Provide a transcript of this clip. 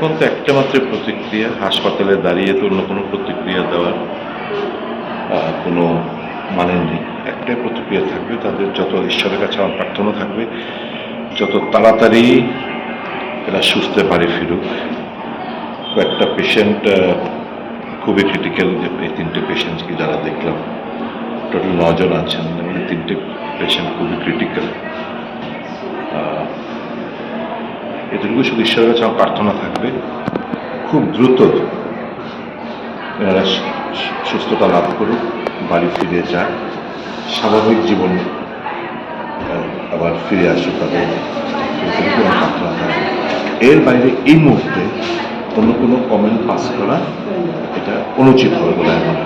এখন তো একটা মাত্র প্রতিক্রিয়া, হাসপাতালে দাঁড়িয়ে তো অন্য কোনো প্রতিক্রিয়া দেওয়ার কোনো মানে নেই। একটাই প্রতিক্রিয়া থাকবে, তাদের যত ঈশ্বরের কাছে আমার প্রার্থনা থাকবে যত তাড়াতাড়ি এরা সুস্থ বাড়ি ফিরুক। কয়েকটা পেশেন্ট খুবই ক্রিটিক্যাল, যে এই 3টে পেশেন্টকে যারা দেখলাম, টোটাল 9 জন আছেন, 3টে পেশেন্ট খুবই ক্রিটিক্যাল। এটুকু শুধু ঈশ্বরের কাছে আমার প্রার্থনা থাকবে খুব দ্রুত এনারা সুস্থতা লাভ করুক, বাড়ি ফিরে যাক, স্বাভাবিক জীবন আবার ফিরে আসুক তাদের, এটুকু আমার প্রার্থনা থাকবে। এর বাইরে এই মুহূর্তে অন্য কোনো কমেন্ট পাস করা এটা অনুচিত হবে বলে আমার